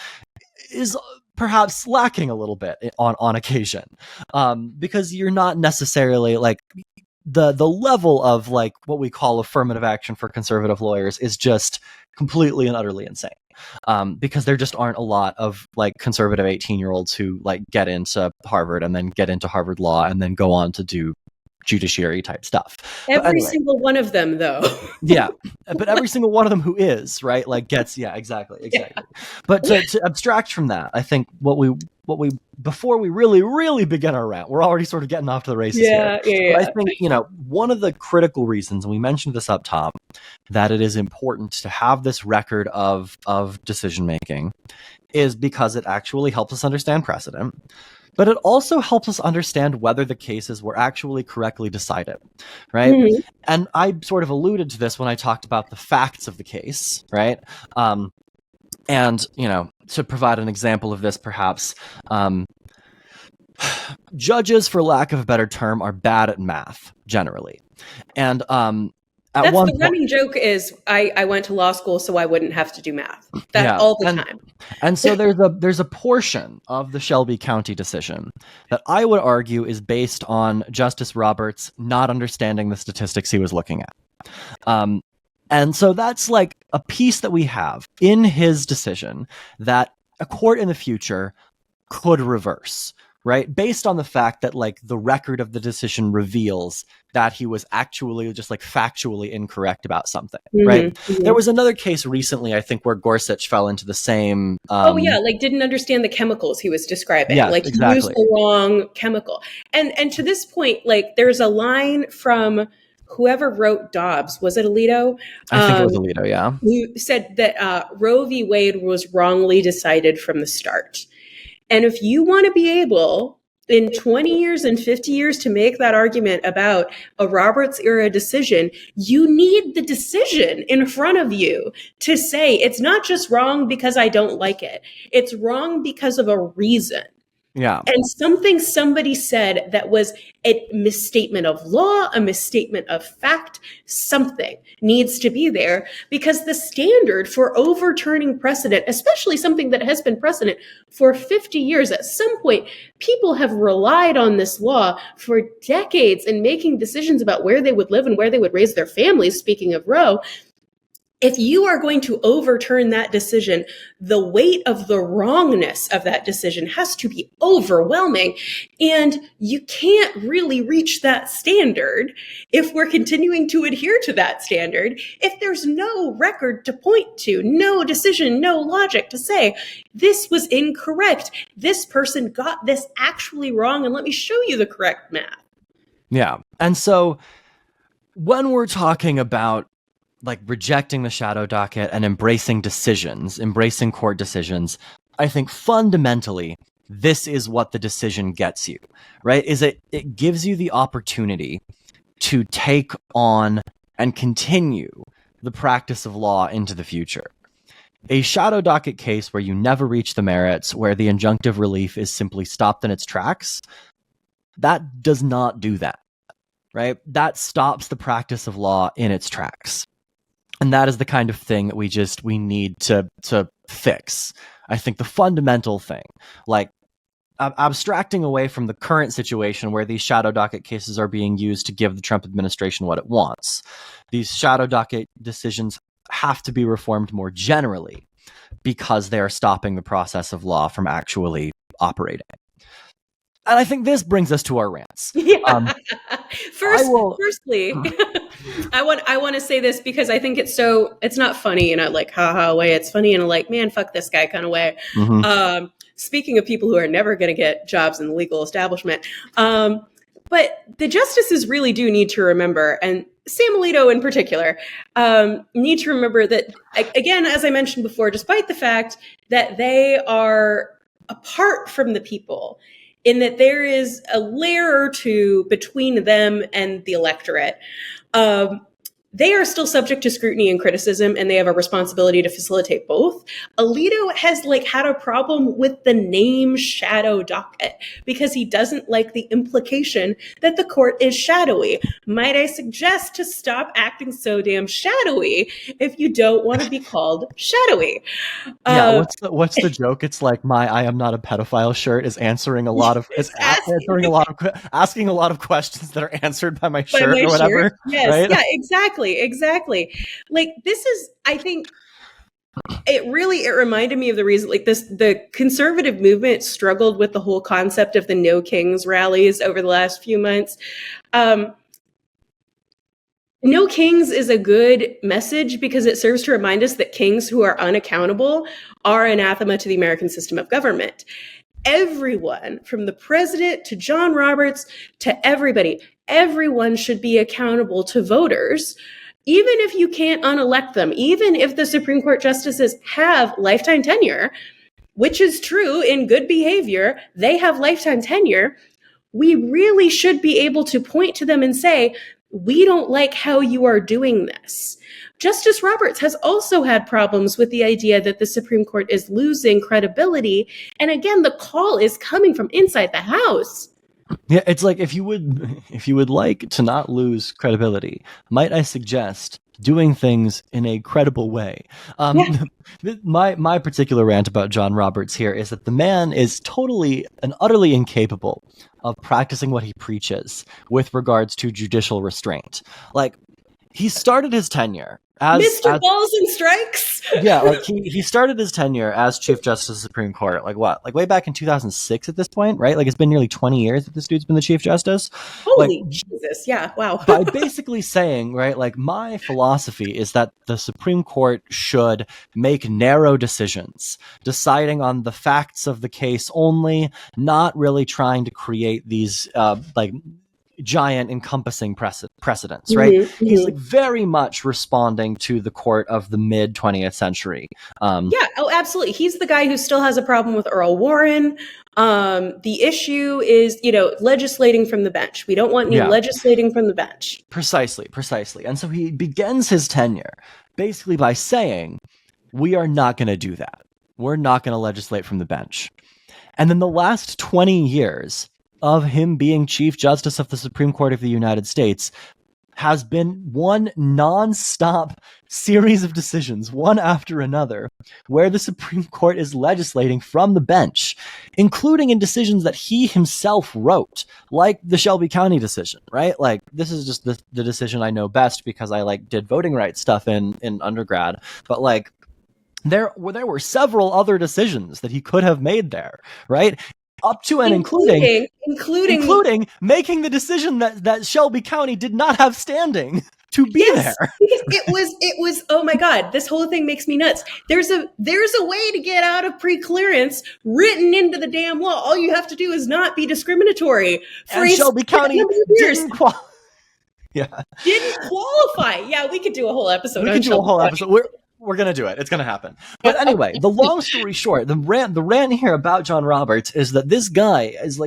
is perhaps lacking a little bit on occasion, because you're not necessarily the level of what we call affirmative action for conservative lawyers is just completely and utterly insane, because there just aren't a lot of conservative 18-year-olds who get into Harvard and then get into Harvard Law and then go on to do judiciary type stuff. Every single one of them, though. Yeah, but every single one of them who is, right, like gets, exactly. Yeah. But to abstract from that, I think what we before we really begin our rant, we're already sort of getting off to the races here. But I think, one of the critical reasons, and we mentioned this up top, that it is important to have this record of decision making is because it actually helps us understand precedent. But it also helps us understand whether the cases were actually correctly decided, right? Mm-hmm. And I sort of alluded to this when I talked about the facts of the case, right? And, to provide an example of this, perhaps, judges, for lack of a better term, are bad at math, generally. And that's the running joke is I went to law school so I wouldn't have to do math. All the time. And so there's a portion of the Shelby County decision that I would argue is based on Justice Roberts not understanding the statistics he was looking at. And so that's like a piece that we have in his decision that a court in the future could reverse, right? Based on the fact that like the record of the decision reveals that he was actually just like factually incorrect about something, right? Mm-hmm. There was another case recently, I think, where Gorsuch fell into the same... like didn't understand the chemicals he was describing. Yeah, like exactly. He used the wrong chemical. And to this point, like there's a line from whoever wrote Dobbs, was it Alito? I think it was Alito, yeah. Who said that Roe v. Wade was wrongly decided from the start. And if you want to be able in 20 years and 50 years to make that argument about a Roberts era decision, you need the decision in front of you to say it's not just wrong because I don't like it. It's wrong because of a reason. Yeah. And something somebody said that was a misstatement of law, a misstatement of fact, something needs to be there because the standard for overturning precedent, especially something that has been precedent for 50 years, at some point, people have relied on this law for decades in making decisions about where they would live and where they would raise their families, speaking of Roe. If you are going to overturn that decision, the weight of the wrongness of that decision has to be overwhelming. And you can't really reach that standard if we're continuing to adhere to that standard, if there's no record to point to, no decision, no logic to say, this was incorrect. This person got this actually wrong, and let me show you the correct math. Yeah. And so when we're talking about like rejecting the shadow docket and embracing court decisions, I think fundamentally, this is what the decision gets you, right? It gives you the opportunity to take on and continue the practice of law into the future. A shadow docket case where you never reach the merits, where the injunctive relief is simply stopped in its tracks, that does not do that, right? That stops the practice of law in its tracks. And that is the kind of thing that we need to fix. I think the fundamental thing, like abstracting away from the current situation where these shadow docket cases are being used to give the Trump administration what it wants, these shadow docket decisions have to be reformed more generally because they are stopping the process of law from actually operating. And I think this brings us to our rants. Yeah. Firstly, I want to say this because I think it's not funny in a like haha way. It's funny in a like, man, fuck this guy kind of way. Mm-hmm. Speaking of people who are never going to get jobs in the legal establishment. But the justices really do need to remember, and Sam Alito in particular, need to remember that, again, as I mentioned before, despite the fact that they are apart from the people, in that there is a layer or two between them and the electorate, they are still subject to scrutiny and criticism, and they have a responsibility to facilitate both. Alito has had a problem with the name shadow docket because he doesn't like the implication that the court is shadowy. Might I suggest to stop acting so damn shadowy if you don't want to be called shadowy? Yeah, what's the joke? It's like my "I am not a pedophile" shirt is answing a lot of asking a lot of questions that are answered by my shirt or whatever. Yes, right? Yeah, exactly. Like, this is, I think, it reminded me of the reason, like the conservative movement struggled with the whole concept of the No Kings rallies over the last few months. No Kings is a good message because it serves to remind us that kings who are unaccountable are anathema to the American system of government. Everyone, from the president to John Roberts to everybody, everyone should be accountable to voters, even if you can't unelect them, even if the Supreme Court justices have lifetime tenure, which is true in good behavior, they have lifetime tenure. We really should be able to point to them and say, we don't like how you are doing this. Justice Roberts has also had problems with the idea that the Supreme Court is losing credibility. And again, the call is coming from inside the House. Yeah, it's like if you would like to not lose credibility, might I suggest doing things in a credible way. My particular rant about John Roberts here is that the man is totally and utterly incapable of practicing what he preaches with regards to judicial restraint. Like, he started his tenure as Mr. Balls and Strikes. Yeah, like he started his tenure as Chief Justice of the Supreme Court, like way back in 2006 at this point, right? Like, it's been nearly 20 years that this dude's been the Chief Justice. Holy Jesus, yeah, wow. By basically saying, right, like, my philosophy is that the Supreme Court should make narrow decisions, deciding on the facts of the case only, not really trying to create these, giant encompassing precedents, right? Mm-hmm, he's like very much responding to the court of the mid 20th century. Absolutely. He's the guy who still has a problem with Earl Warren. The issue is, legislating from the bench. We don't want any legislating from the bench. Precisely. And so he begins his tenure basically by saying, we are not going to do that. We're not going to legislate from the bench. And then the last 20 years of him being Chief Justice of the Supreme Court of the United States has been one non-stop series of decisions, one after another, where the Supreme Court is legislating from the bench, including in decisions that he himself wrote, like the Shelby County decision, right? Like, this is just the decision I know best because I did voting rights stuff in undergrad, but there were several other decisions that he could have made there, right? Up to and including making the decision that Shelby County did not have standing to be there. It was oh my God, this whole thing makes me nuts. There's a way to get out of preclearance written into the damn law. All you have to do is not be discriminatory. And Shelby County didn't qualify. Yeah, we could do a whole episode. We're going to do it. It's going to happen. But anyway, the long story short, the rant here about John Roberts is that this guy is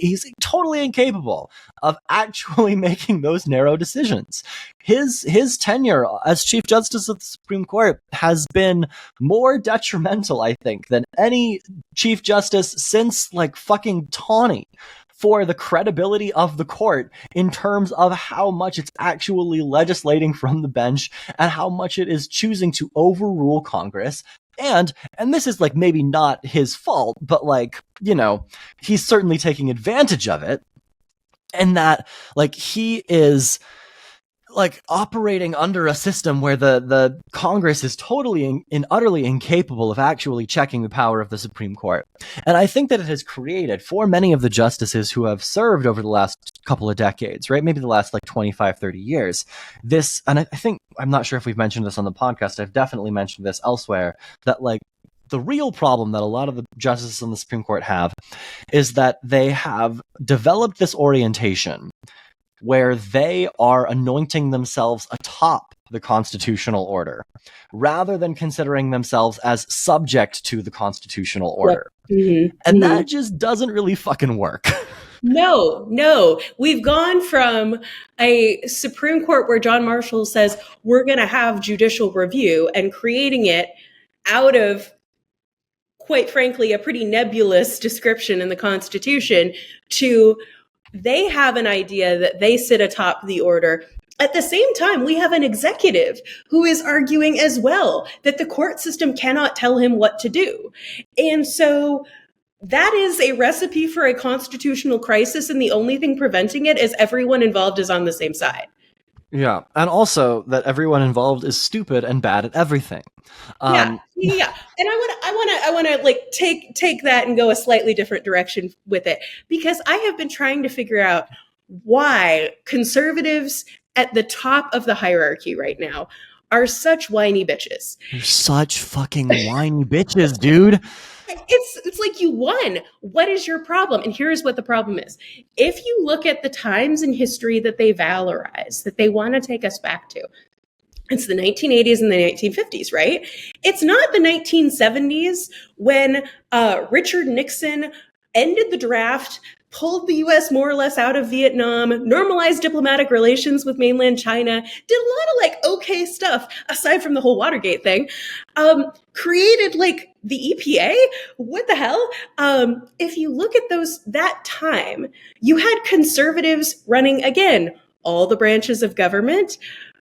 he's totally incapable of actually making those narrow decisions. His tenure as Chief Justice of the Supreme Court has been more detrimental, I think, than any Chief Justice since fucking Tawney, for the credibility of the court in terms of how much it's actually legislating from the bench and how much it is choosing to overrule Congress. And this is maybe not his fault, but he's certainly taking advantage of it. And that he is operating under a system where the Congress is totally and utterly incapable of actually checking the power of the Supreme Court. And I think that it has created, for many of the justices who have served over the last couple of decades, right, maybe the last 25, 30 years, this, and I think, I'm not sure if we've mentioned this on the podcast, I've definitely mentioned this elsewhere, that the real problem that a lot of the justices on the Supreme Court have is that they have developed this orientation where they are anointing themselves atop the constitutional order, rather than considering themselves as subject to the constitutional order. Mm-hmm. And that just doesn't really fucking work. No. We've gone from a Supreme Court where John Marshall says, we're going to have judicial review, and creating it out of, quite frankly, a pretty nebulous description in the Constitution, to they have an idea that they sit atop the order. At the same time, we have an executive who is arguing as well that the court system cannot tell him what to do. And so that is a recipe for a constitutional crisis, and the only thing preventing it is everyone involved is on the same side. Yeah, and also that everyone involved is stupid and bad at everything. Yeah, yeah. And I want to like take that and go a slightly different direction with it, because I have been trying to figure out why conservatives at the top of the hierarchy right now are such whiny bitches. You're such fucking whiny bitches, dude. It's like, you won. What is your problem? And here's what the problem is. If you look at the times in history that they valorize, that they want to take us back to, it's the 1980s and the 1950s, right? It's not the 1970s when Richard Nixon ended the draft, pulled the US more or less out of Vietnam, normalized diplomatic relations with mainland China, did a lot of like okay stuff aside from the whole Watergate thing, created like the EPA. What the hell? If you look at that time, you had conservatives running again all the branches of government,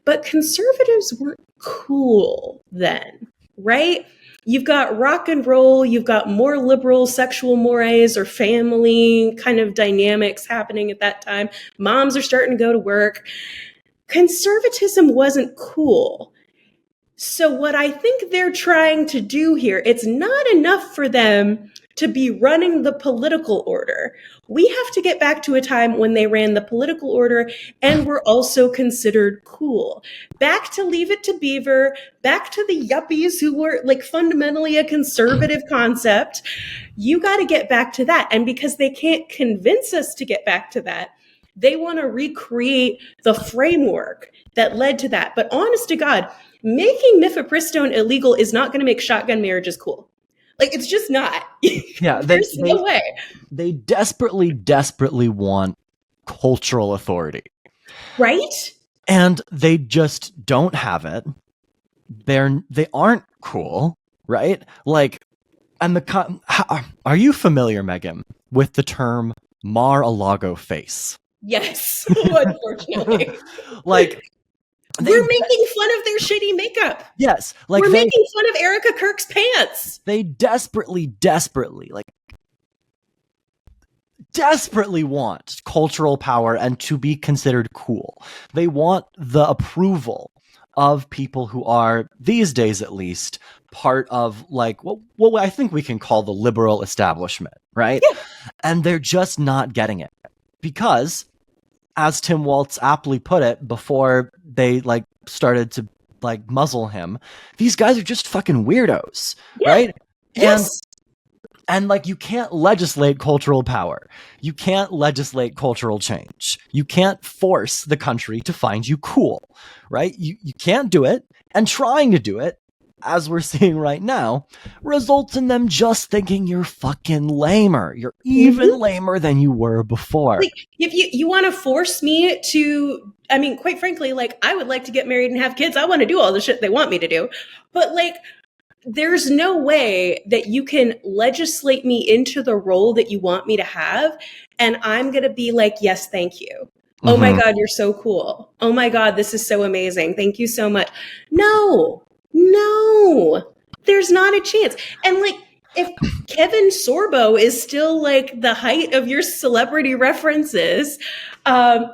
but conservatives weren't cool then, right? You've got rock and roll, you've got more liberal sexual mores or family kind of dynamics happening at that time. Moms are starting to go to work. Conservatism wasn't cool. So what I think they're trying to do here, it's not enough for them to be running the political order. We have to get back to a time when they ran the political order and were also considered cool. Back to Leave It to Beaver, back to the yuppies who were like fundamentally a conservative concept. You got to get back to that. And because they can't convince us to get back to that, they want to recreate the framework that led to that. But honest to God, making mifepristone illegal is not going to make shotgun marriages cool. Like, it's just not. Yeah, There's no way. They desperately, desperately want cultural authority. Right? And they just don't have it. They aren't cool, right? Like, and are you familiar, Megan, with the term Mar-a-Lago face? Yes, unfortunately. Like, we're making fun of their shitty makeup. Yes, like we're making fun of Erica Kirk's pants. They desperately want cultural power and to be considered cool. They want the approval of people who are, these days at least, part of like what I think we can call the liberal establishment, right? Yeah. And they're just not getting it because, as Tim Waltz aptly put it before they like started to like muzzle him, these guys are just fucking weirdos, right? Yes. And like, you can't legislate cultural power. You can't legislate cultural change. You can't force the country to find you cool, right? You can't do it. And trying to do it, as we're seeing right now, results in them just thinking you're fucking lamer. You're even lamer than you were before. Like, if you want to force me to, I mean, quite frankly, like, I would like to get married and have kids. I want to do all the shit they want me to do. But like, there's no way that you can legislate me into the role that you want me to have. And I'm going to be like, yes, thank you. Oh my God, you're so cool. Oh my God, this is so amazing. Thank you so much. No, there's not a chance. And like, if Kevin Sorbo is still like the height of your celebrity references, like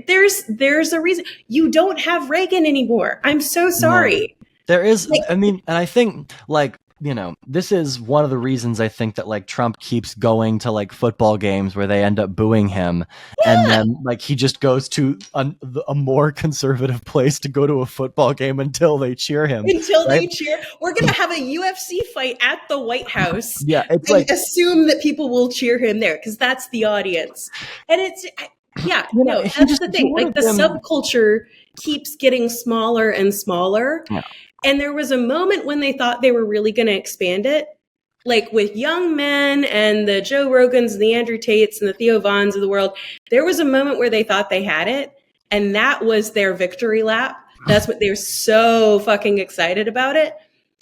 there's a reason you don't have Reagan anymore. I'm so sorry. No. There is, I mean, and I think, like, this is one of the reasons I think that, like, Trump keeps going to, like, football games where they end up booing him. Yeah. And then, like, he just goes to a more conservative place to go to a football game until they cheer him. They cheer. We're going to have a UFC fight at the White House. Yeah, it's and assume that people will cheer him there because that's the audience. And it's... that's the thing. Like, the subculture keeps getting smaller and smaller. Yeah. And there was a moment when they thought they were really going to expand it, like with Young Men and the Joe Rogans and the Andrew Tates and the Theo Vaughns of the world. There was a moment where they thought they had it, and that was their victory lap. That's what they were so fucking excited about it.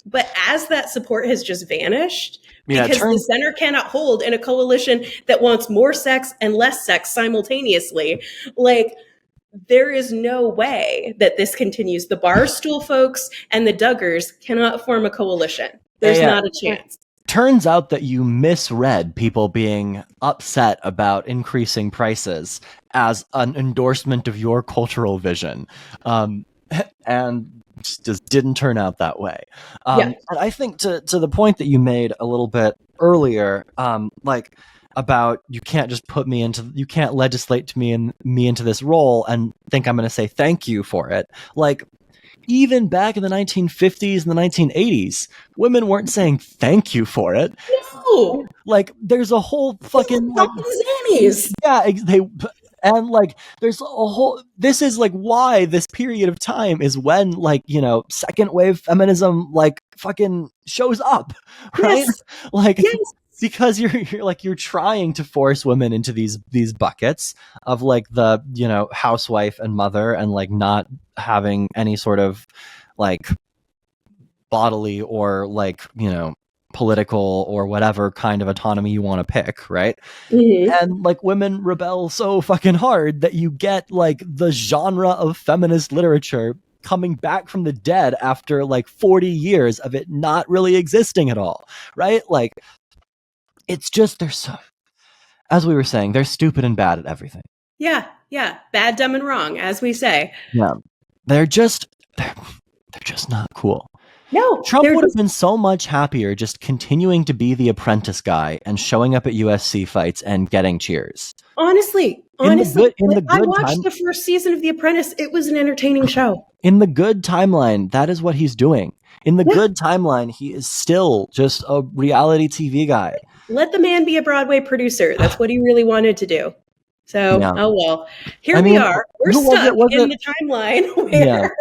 But as that support has just vanished, because the center cannot hold in a coalition that wants more sex and less sex simultaneously, like, there is no way that this continues. The Barstool folks and the Duggars cannot form a coalition. There's not a chance. turns out that you misread people being upset about increasing prices as an endorsement of your cultural vision. And just didn't turn out that way. And I think to the point that you made a little bit earlier, like about you can't just put me into, you can't legislate to me into this role and think I'm going to say thank you for it. Like, even back in the 1950s and the 1980s, women weren't saying thank you for it. No. Like, there's a whole fucking like, Zannies. yeah, and like there's a whole, this is like why this period of time is when, like, you know, second wave feminism like fucking shows up, right? Yes. Like, yes. Because you're trying to force women into these buckets of like the, you know, housewife and mother, and like not having any sort of like bodily or like, you know, political or whatever kind of autonomy you want to pick, right? Mm-hmm. And like women rebel so fucking hard that you get like the genre of feminist literature coming back from the dead after like 40 years of it not really existing at all, right? Like, it's just, they're so, as we were saying, they're stupid and bad at everything. Yeah. Bad, dumb, and wrong, as we say. Yeah. They're just not cool. No. Trump would have been so much happier just continuing to be the apprentice guy and showing up at USC fights and getting cheers. Honestly, I watched the first season of The Apprentice. It was an entertaining show. In the good timeline, that is what he's doing. In the good timeline, he is still just a reality TV guy. Let the man be a Broadway producer. That's what he really wanted to do. So, oh well. Here we are. We're stuck in the timeline where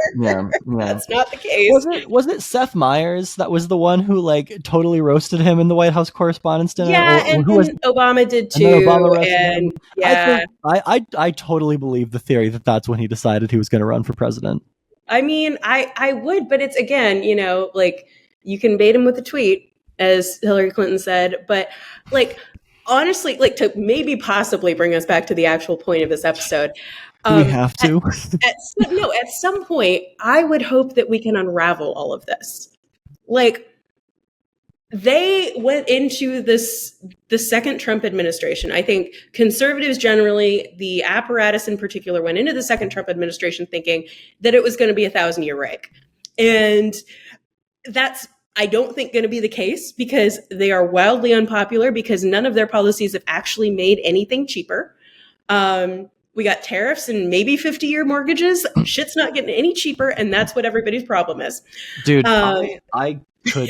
that's not the case. Was it Seth Meyers that was the one who like totally roasted him in the White House Correspondents' Dinner? Yeah, and Obama did too. And yeah, I totally believe the theory that that's when he decided he was going to run for president. I mean, I would, but it's, again, you know, like, you can bait him with a tweet, as Hillary Clinton said, but like, honestly, like, to maybe possibly bring us back to the actual point of this episode. We have to. At some point, I would hope that we can unravel all of this. Like, they went into the second Trump administration. I think conservatives generally, the apparatus in particular, went into the second Trump administration thinking that it was going to be a 1,000-year reich. And that's, I don't think, going to be the case, because they are wildly unpopular, because none of their policies have actually made anything cheaper. We got tariffs and maybe 50-year mortgages. Shit's not getting any cheaper, and that's what everybody's problem is. Dude,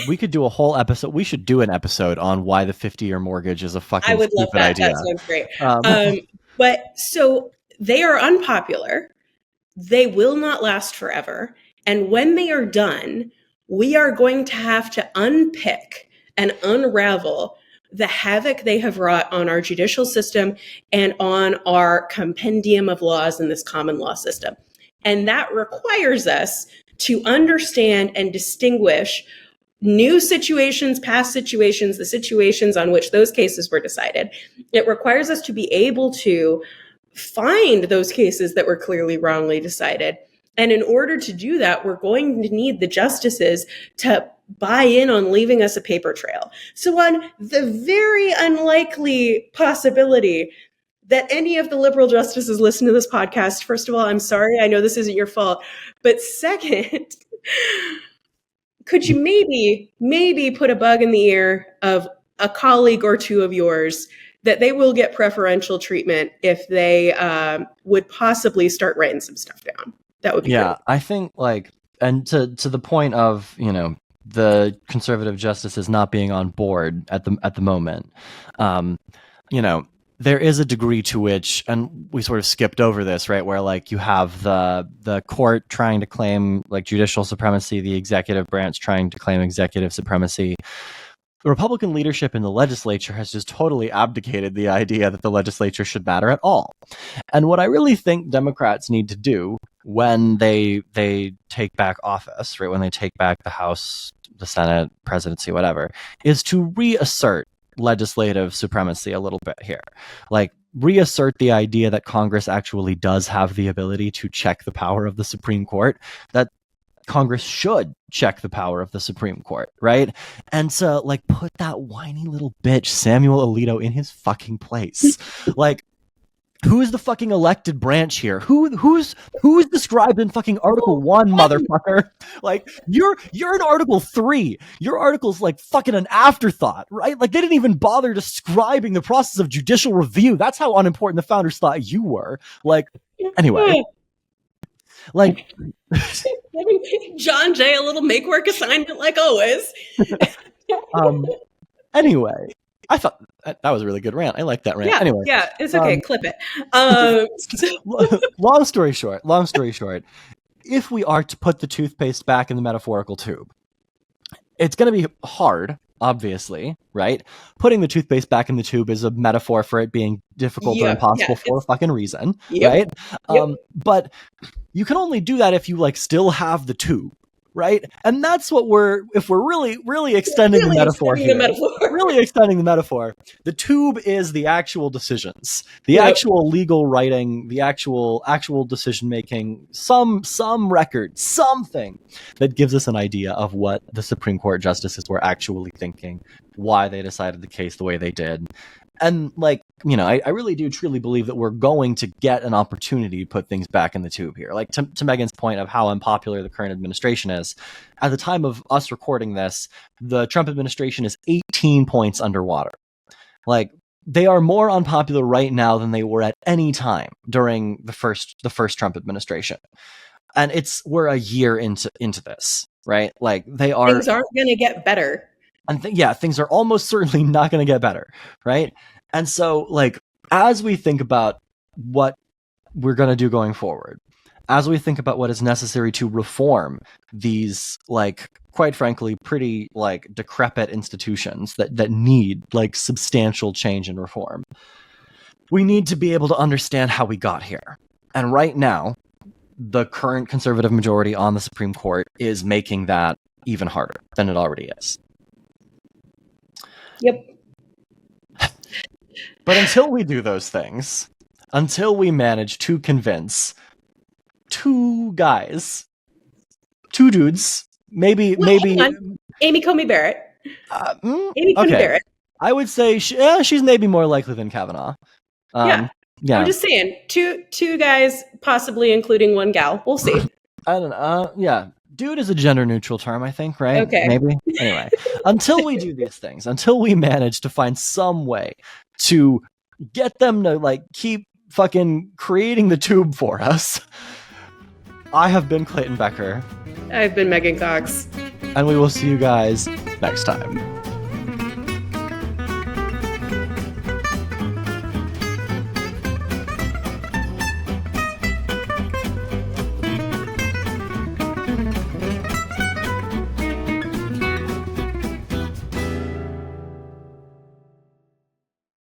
we could do a whole episode. We should do an episode on why the 50-year mortgage is a fucking I would stupid love that. idea. That sounds great. But so they are unpopular. They will not last forever. And when they are done, we are going to have to unpick and unravel the havoc they have wrought on our judicial system and on our compendium of laws in this common law system. And that requires us to understand and distinguish new situations, past situations, the situations on which those cases were decided. It requires us to be able to find those cases that were clearly wrongly decided. And in order to do that, we're going to need the justices to buy in on leaving us a paper trail. So on the very unlikely possibility that any of the liberal justices listen to this podcast, first of all, I'm sorry, I know this isn't your fault. But second, could you maybe put a bug in the ear of a colleague or two of yours that they will get preferential treatment if they would possibly start writing some stuff down? That would be great. I think, like, and to the point of, you know, the conservative justices not being on board at the moment, you know, there is a degree to which, and we sort of skipped over this, right, where like you have the court trying to claim like judicial supremacy, the executive branch trying to claim executive supremacy. The Republican leadership in the legislature has just totally abdicated the idea that the legislature should matter at all. And what I really think Democrats need to do when they take back office, right, when they take back the House, the Senate, presidency, whatever, is to reassert legislative supremacy a little bit here. Like, reassert the idea that Congress actually does have the ability to check the power of the Supreme Court. That Congress should check the power of the Supreme Court, right? And to like put that whiny little bitch Samuel Alito in his fucking place. Like, who's the fucking elected branch here? Who's described in fucking Article 1, motherfucker? Like, you're in Article 3. Your article's like fucking an afterthought, right? Like, they didn't even bother describing the process of judicial review. That's how unimportant the founders thought you were. Like, anyway. Like, giving John Jay a little make work assignment like always. Anyway, I thought that was a really good rant. I like that rant. Yeah, anyway, yeah, it's okay. Clip it. Long story short, if we are to put the toothpaste back in the metaphorical tube, it's going to be hard, obviously, right? Putting the toothpaste back in the tube is a metaphor for it being difficult or impossible for a fucking reason, right? But you can only do that if you like still have the tube, right? And that's what if we're really extending the metaphor really extending the metaphor, the tube is the actual decisions, the actual legal writing, the actual decision making, some record, something that gives us an idea of what the Supreme Court justices were actually thinking, why they decided the case the way they did. And like, you know, I really do truly believe that we're going to get an opportunity to put things back in the tube here. Like to Megan's point of how unpopular the current administration is, at the time of us recording this, the Trump administration is 18 points underwater. Like, they are more unpopular right now than they were at any time during the first Trump administration. And we're a year into this, right? Like, things aren't going to get better. And things are almost certainly not going to get better, right? And so, like, as we think about what we're going to do going forward, as we think about what is necessary to reform these, like, quite frankly, pretty, like, decrepit institutions that need, like, substantial change and reform, we need to be able to understand how we got here. And right now, the current conservative majority on the Supreme Court is making that even harder than it already is. Yep. But until we do those things, until we manage to convince two dudes, maybe Amy Coney Barrett. Amy Coney Barrett. I would say she's maybe more likely than Kavanaugh. Yeah. I'm just saying, two guys, possibly including one gal. We'll see. I don't know. Yeah. Dude is a gender neutral term, I think, right? Okay. Maybe. Anyway, until we do these things, until we manage to find some way to get them to like keep fucking creating the tube for us, I have been Clayton Becker. I've been Megan Cox. And we will see you guys next time.